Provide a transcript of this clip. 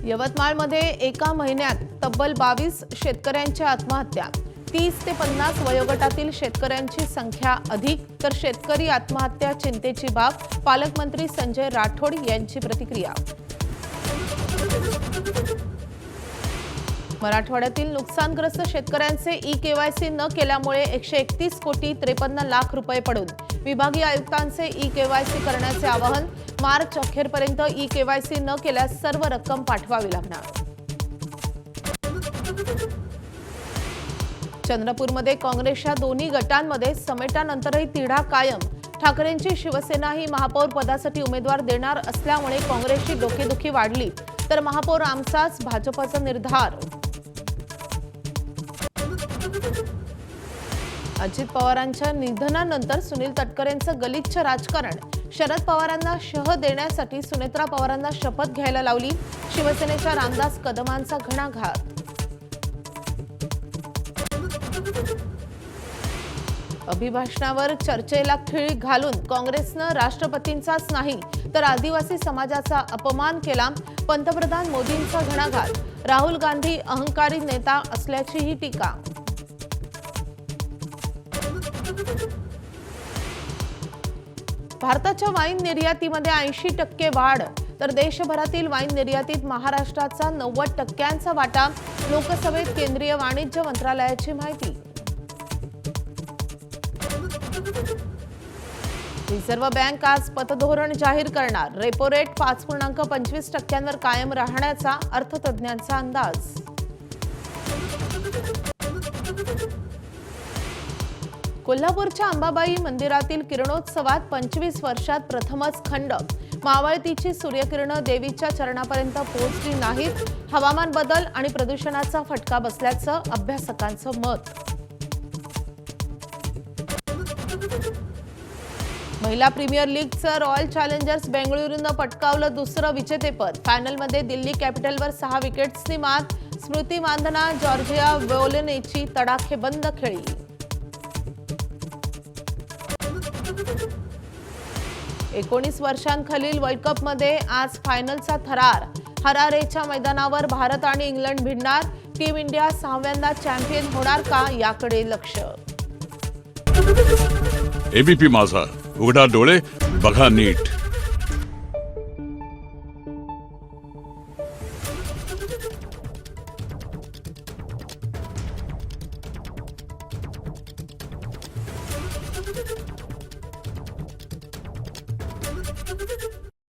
यवतमाळमध्ये एका महिन्यात तब्बल 22 शेतकऱ्यांच्या आत्महत्या। 30 ते 50 वयोगटातील शेतकऱ्यांची संख्या अधिक, तर शेतकरी आत्महत्या चिंतेची बाब। पालकमंत्री संजय राठोड यांची प्रतिक्रिया। मराठवाड्यातील नुकसानग्रस्त शेतकऱ्यांचे ई-केवायसी न केल्यामुळे 131 कोटी 53 लाख रुपये पडून विभागीय आयुक्तांचे ई-केवायसी करण्याचे आवाहन। मार्च अखेरपर्यंत ई-केवायसी न केल्यास सर्व रक्कम पाठवावी लागणार। चंद्रपूरमध्ये काँग्रेसच्या दोन्ही गटांमध्ये समेटानंतरही तिढा कायम। ठाकरेंची शिवसेना ही महापौर पदासाठी उमेदवार देणार असल्यामुळे काँग्रेसची डोकेदुखी वाढली, तर महापौर आमचाच भाजपचा निर्धार। अजित पवारांच्या निधनानंतर सुनील तटकरेंचं गलिच्छ राजकारण। शरद पवारांना शह देण्यासाठी सुनेत्रा पवारांना शपथ घ्यायला लावली। शिवसेनेच्या रामदास कदमांचा घणाघात। अभिभाषणावर चर्चेला खीळ घालून काँग्रेसनं राष्ट्रपतींचाच नाही तर आदिवासी समाजाचा अपमान केला। पंतप्रधान मोदींचा घणाघात। राहुल गांधी अहंकारी नेता असल्याचीही टीका। भारताच्या वाईन निर्यातीमध्ये 80% वाढ, तर देशभरातील वाईन निर्यातीत महाराष्ट्राचा 90% वाटा। लोकसभेत केंद्रीय वाणिज्य मंत्रालयाची माहिती। रिझर्व्ह बँक आज पतधोरण जाहीर करणार। रेपो रेट 5.25% कायम राहण्याचा अर्थतज्ज्ञांचा अंदाज। कोल्हापूरच्या अंबाबाई मंदिरातील किरणोत्सवात 25 वर्षात प्रथमच खंड। मावळतीची सूर्यकिरणं देवीच्या चरणापर्यंत पोहोचली नाहीत। हवामान बदल आणि प्रदूषणाचा फटका बसल्याचं अभ्यासकांचं मत। महिला प्रीमियर लीगचं रॉयल चॅलेंजर्स बेंगळुरूनं पटकावलं दुसरं विजेतेपद। फायनलमध्ये दिल्ली कॅपिटलवर 6 विकेट्सनी मात। स्मृती मानधना, जॉर्जिया वोलेनेची तडाखेबंद खेळी। एकोणीस वर्षांखालील वर्ल्ड कपमध्ये आज फायनलचा थरार। हरारेच्या मैदानावर भारत आणि इंग्लंड भिडणार। टीम इंडिया 6व्यांदा चॅम्पियन होणार का, याकडे लक्ष। एबीपी माझा, उघडा डोळे बघा नीट।